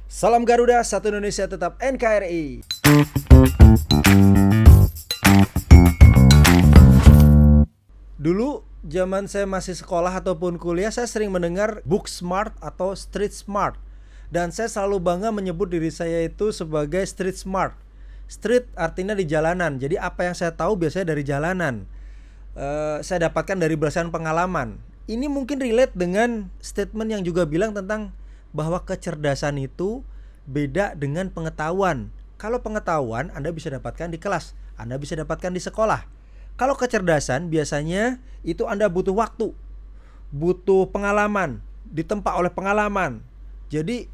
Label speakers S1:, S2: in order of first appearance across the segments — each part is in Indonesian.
S1: Salam Garuda, satu Indonesia tetap NKRI. Dulu zaman saya masih sekolah ataupun kuliah, saya sering mendengar book smart atau street smart. Dan saya selalu bangga menyebut diri saya itu sebagai street smart. Street artinya di jalanan. Jadi apa yang saya tahu biasanya dari jalanan. Saya dapatkan dari berdasarkan pengalaman. Ini mungkin relate dengan statement yang juga bilang tentang bahwa kecerdasan itu beda dengan pengetahuan. Kalau pengetahuan Anda bisa dapatkan di kelas, Anda bisa dapatkan di sekolah. Kalau kecerdasan biasanya itu Anda butuh waktu, butuh pengalaman, ditempa oleh pengalaman. Jadi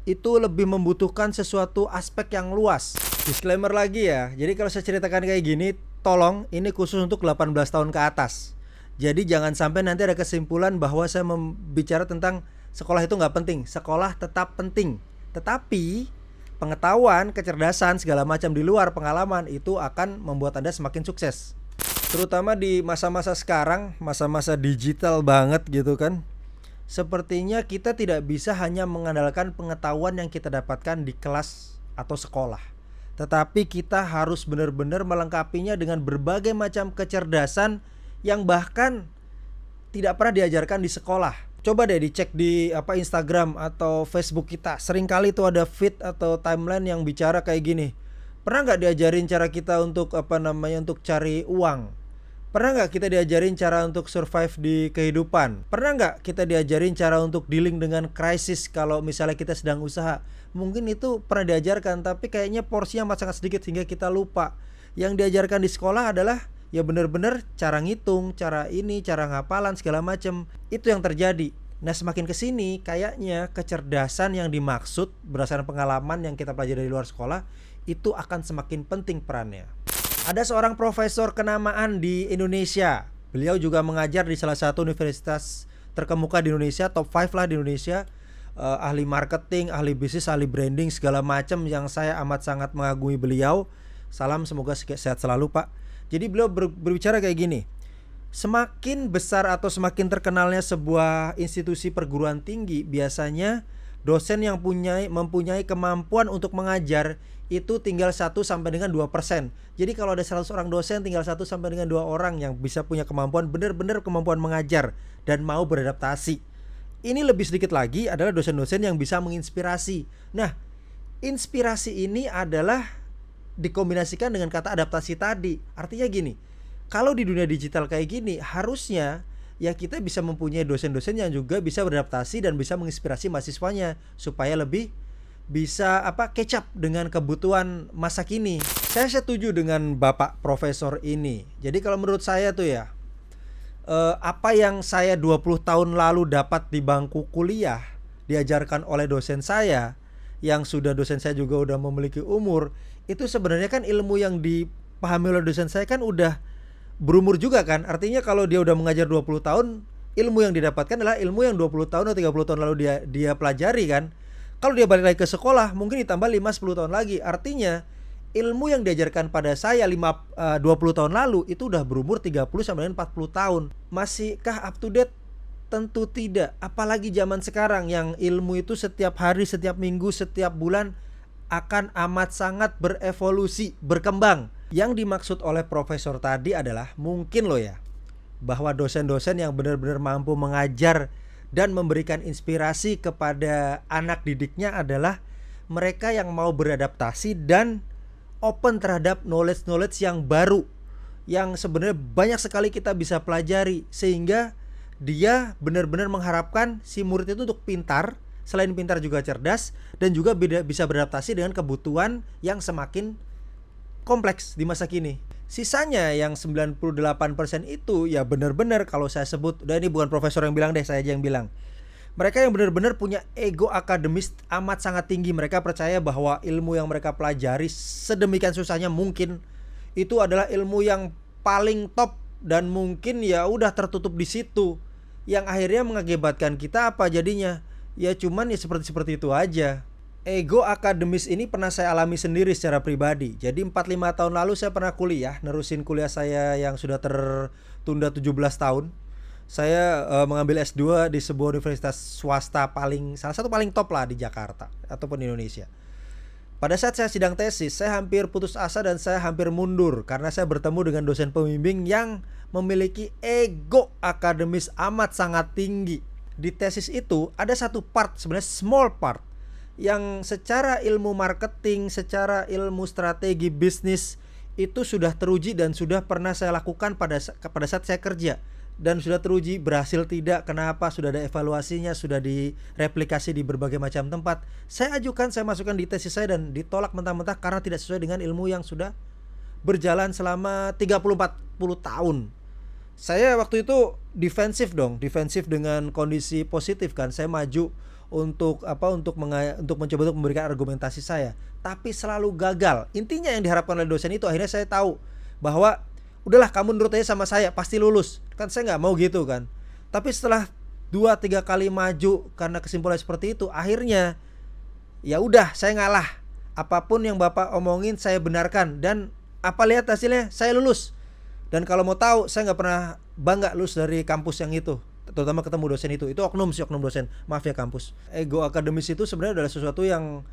S1: itu lebih membutuhkan sesuatu aspek yang luas. Disclaimer lagi ya. Jadi kalau saya ceritakan kayak gini, tolong ini khusus untuk 18 tahun ke atas. Jadi jangan sampai nanti ada kesimpulan bahwa saya membicara tentang sekolah itu nggak penting. Sekolah tetap penting. Tetapi pengetahuan, kecerdasan, segala macam di luar pengalaman itu akan membuat Anda semakin sukses. Terutama di masa-masa sekarang, masa-masa digital banget gitu kan. Sepertinya kita tidak bisa hanya mengandalkan pengetahuan yang kita dapatkan di kelas atau sekolah. Tetapi kita harus benar-benar melengkapinya dengan berbagai macam kecerdasan yang bahkan tidak pernah diajarkan di sekolah. Coba deh dicek di Instagram atau Facebook kita. Seringkali itu ada feed atau timeline yang bicara kayak gini. Pernah nggak diajarin cara kita untuk untuk cari uang? Pernah nggak kita diajarin cara untuk survive di kehidupan? Pernah nggak kita diajarin cara untuk dealing dengan krisis kalau misalnya kita sedang usaha? Mungkin itu pernah diajarkan, tapi kayaknya porsinya amat sangat sedikit sehingga kita lupa. Yang diajarkan di sekolah adalah ya benar-benar cara ngitung, cara ini, cara ngapalan segala macam. Itu yang terjadi. Nah semakin kesini kayaknya kecerdasan yang dimaksud berdasarkan pengalaman yang kita pelajari dari luar sekolah itu akan semakin penting perannya. Ada seorang profesor kenamaan di Indonesia. Beliau juga mengajar di salah satu universitas terkemuka di Indonesia, top 5 lah di Indonesia. Ahli marketing, ahli bisnis, ahli branding segala macam yang saya amat sangat mengagumi beliau. Salam, semoga sehat selalu Pak. Jadi beliau berbicara kayak gini. Semakin besar atau semakin terkenalnya sebuah institusi perguruan tinggi, biasanya dosen yang mempunyai kemampuan untuk mengajar itu tinggal 1 sampai dengan 2%. Jadi kalau ada 100 orang dosen, tinggal 1 sampai dengan 2 orang yang bisa punya kemampuan, benar-benar kemampuan mengajar dan mau beradaptasi. Ini lebih sedikit lagi adalah dosen-dosen yang bisa menginspirasi. Nah, inspirasi ini adalah dikombinasikan dengan kata adaptasi tadi. Artinya gini, kalau di dunia digital kayak gini, harusnya ya kita bisa mempunyai dosen-dosen yang juga bisa beradaptasi dan bisa menginspirasi mahasiswanya supaya lebih bisa catch up dengan kebutuhan masa kini. Saya setuju dengan Bapak Profesor ini. Jadi kalau menurut saya tuh ya, apa yang saya 20 tahun lalu dapat di bangku kuliah diajarkan oleh dosen saya, yang sudah dosen saya juga udah memiliki umur, itu sebenarnya kan ilmu yang dipahami oleh dosen saya kan udah berumur juga kan. Artinya kalau dia udah mengajar 20 tahun, ilmu yang didapatkan adalah ilmu yang 20 tahun atau 30 tahun lalu dia pelajari kan. Kalau dia balik lagi ke sekolah, mungkin ditambah 5-10 tahun lagi. Artinya ilmu yang diajarkan pada saya 20 tahun lalu itu udah berumur 30 sampai dengan 40 tahun. Masihkah up to date? Tentu tidak. Apalagi zaman sekarang yang ilmu itu setiap hari, setiap minggu, setiap bulan akan amat sangat berevolusi, berkembang. Yang dimaksud oleh profesor tadi adalah mungkin loh ya, bahwa dosen-dosen yang benar-benar mampu mengajar dan memberikan inspirasi kepada anak didiknya adalah mereka yang mau beradaptasi dan open terhadap knowledge yang baru, yang sebenarnya banyak sekali kita bisa pelajari, sehingga dia benar-benar mengharapkan si murid itu untuk pintar, selain pintar juga cerdas, dan juga bisa beradaptasi dengan kebutuhan yang semakin kompleks di masa kini. Sisanya yang 98% itu ya benar-benar kalau saya sebut, udah ini bukan profesor yang bilang deh, saya aja yang bilang. Mereka yang benar-benar punya ego akademis amat sangat tinggi. Mereka percaya bahwa ilmu yang mereka pelajari sedemikian susahnya mungkin itu adalah ilmu yang paling top dan mungkin ya udah tertutup di situ. Yang akhirnya mengakibatkan kita apa jadinya? Ya cuman ya seperti itu aja. Ego akademis ini pernah saya alami sendiri secara pribadi. Jadi 4-5 tahun lalu saya pernah kuliah, nerusin kuliah saya yang sudah tertunda 17 tahun. Saya mengambil S2 di sebuah universitas swasta salah satu paling top lah di Jakarta ataupun di Indonesia. Pada saat saya sidang tesis, saya hampir putus asa dan saya hampir mundur karena saya bertemu dengan dosen pembimbing yang memiliki ego akademis amat sangat tinggi. Di tesis itu ada satu part, sebenarnya small part, yang secara ilmu marketing, secara ilmu strategi bisnis itu sudah teruji dan sudah pernah saya lakukan pada saat saya kerja. Dan sudah teruji berhasil tidak, kenapa, sudah ada evaluasinya, sudah direplikasi di berbagai macam tempat. Saya ajukan, saya masukkan di tesis saya dan ditolak mentah-mentah karena tidak sesuai dengan ilmu yang sudah berjalan selama 30-40 tahun. Saya waktu itu defensif dengan kondisi positif kan. Saya maju untuk mencoba untuk memberikan argumentasi saya, tapi selalu gagal. Intinya yang diharapkan oleh dosen itu, akhirnya saya tahu bahwa udahlah kamu nurut aja sama saya, pasti lulus. Kan saya nggak mau gitu kan. Tapi setelah 2-3 kali maju karena kesimpulan seperti itu, akhirnya ya udah saya ngalah. Apapun yang Bapak omongin saya benarkan, dan apa lihat hasilnya, saya lulus. Dan kalau mau tahu, saya nggak pernah bangga lulus dari kampus yang itu, terutama ketemu dosen itu oknum dosen, maaf ya kampus. Ego akademis itu sebenarnya adalah sesuatu yang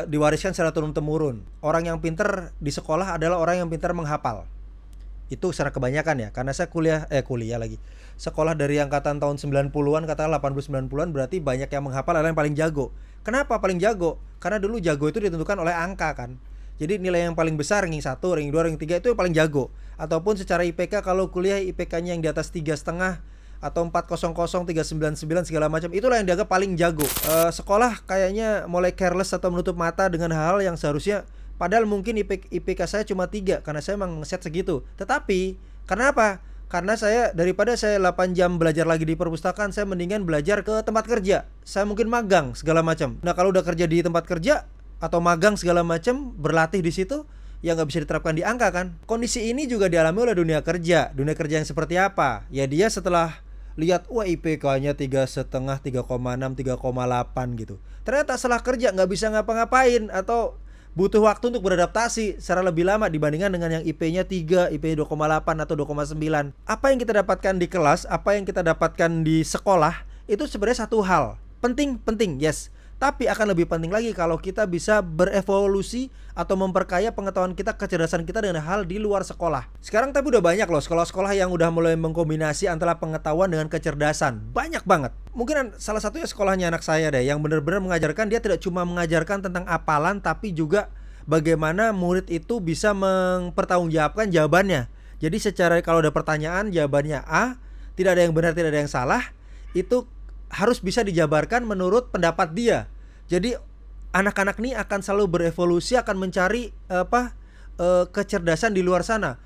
S1: diwariskan secara turun temurun. Orang yang pintar di sekolah adalah orang yang pintar menghafal. Itu secara kebanyakan ya, karena saya kuliah lagi. Sekolah dari angkatan tahun 90-an, katakanlah 80-90-an, berarti banyak yang menghafal adalah yang paling jago. Kenapa paling jago? Karena dulu jago itu ditentukan oleh angka kan. Jadi nilai yang paling besar, ranking 1, ranking 2, ranking 3 itu yang paling jago. Ataupun secara IPK, kalau kuliah IPK-nya yang di atas 3,5 atau 400, 399 segala macam, itulah yang dianggap paling jago. Sekolah kayaknya mulai careless atau menutup mata dengan hal-hal yang seharusnya, padahal mungkin IPK saya cuma 3 karena saya emang ngeset segitu. Tetapi kenapa? Karena daripada saya 8 jam belajar lagi di perpustakaan, saya mendingan belajar ke tempat kerja. Saya mungkin magang segala macam. Nah, kalau udah kerja di tempat kerja atau magang segala macam, berlatih di situ, ya nggak bisa diterapkan di angka kan. Kondisi ini juga dialami oleh dunia kerja. Dunia kerja yang seperti apa? Ya dia setelah lihat, wah IPK-nya 3,5, 3,6, 3,8 gitu, ternyata setelah kerja nggak bisa ngapa-ngapain atau butuh waktu untuk beradaptasi secara lebih lama dibandingkan dengan yang IP-nya 3, IP-nya 2,8 atau 2,9. Apa yang kita dapatkan di kelas, apa yang kita dapatkan di sekolah, itu sebenarnya satu hal. Penting, yes. Tapi akan lebih penting lagi kalau kita bisa berevolusi atau memperkaya pengetahuan kita, kecerdasan kita dengan hal di luar sekolah. Sekarang tapi udah banyak loh sekolah-sekolah yang udah mulai mengkombinasi antara pengetahuan dengan kecerdasan. Banyak banget. Mungkin salah satunya sekolahnya anak saya deh, yang benar-benar mengajarkan, dia tidak cuma mengajarkan tentang hafalan, tapi juga bagaimana murid itu bisa mempertanggungjawabkan jawabannya. Jadi secara kalau ada pertanyaan jawabannya A, tidak ada yang benar, tidak ada yang salah, itu harus bisa dijabarkan menurut pendapat dia. Jadi anak-anak ini akan selalu berevolusi, akan mencari kecerdasan di luar sana.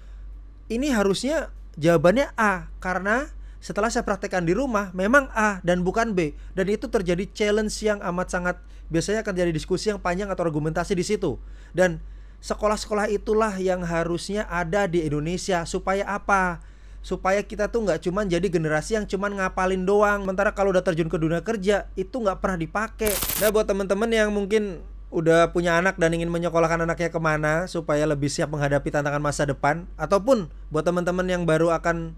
S1: Ini harusnya jawabannya A, karena setelah saya praktekkan di rumah memang A dan bukan B. Dan itu terjadi challenge yang amat sangat, biasanya akan jadi diskusi yang panjang atau argumentasi di situ. Dan sekolah-sekolah itulah yang harusnya ada di Indonesia. Supaya apa? Supaya kita tuh nggak cuman jadi generasi yang cuman ngapalin doang, sementara kalau udah terjun ke dunia kerja itu nggak pernah dipakai. Nah, buat teman-teman yang mungkin udah punya anak dan ingin menyekolahkan anaknya kemana supaya lebih siap menghadapi tantangan masa depan, ataupun buat teman-teman yang baru akan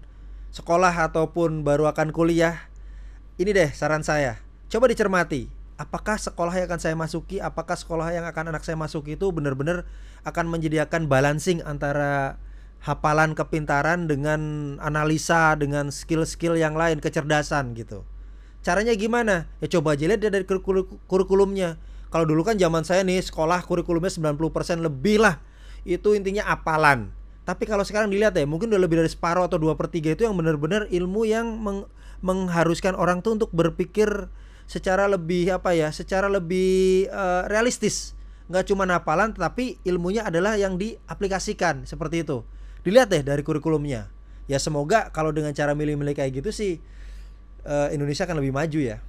S1: sekolah ataupun baru akan kuliah, ini deh saran saya, coba dicermati. Apakah sekolah yang akan saya masuki, apakah sekolah yang akan anak saya masuki itu benar-benar akan menyediakan balancing antara hafalan, kepintaran dengan analisa, dengan skill-skill yang lain, kecerdasan gitu. Caranya gimana? Ya coba aja lihat dari kurikulumnya. Kalau dulu kan zaman saya nih, sekolah kurikulumnya 90% lebih lah, itu intinya hafalan. Tapi kalau sekarang dilihat ya, mungkin udah lebih dari separuh atau 2/3 itu yang benar-benar ilmu yang mengharuskan orang tuh untuk berpikir secara lebih realistis. Nggak cuma hafalan, tapi ilmunya adalah yang diaplikasikan, seperti itu. Dilihat deh dari kurikulumnya. Ya semoga kalau dengan cara milih-milih kayak gitu sih, Indonesia akan lebih maju ya.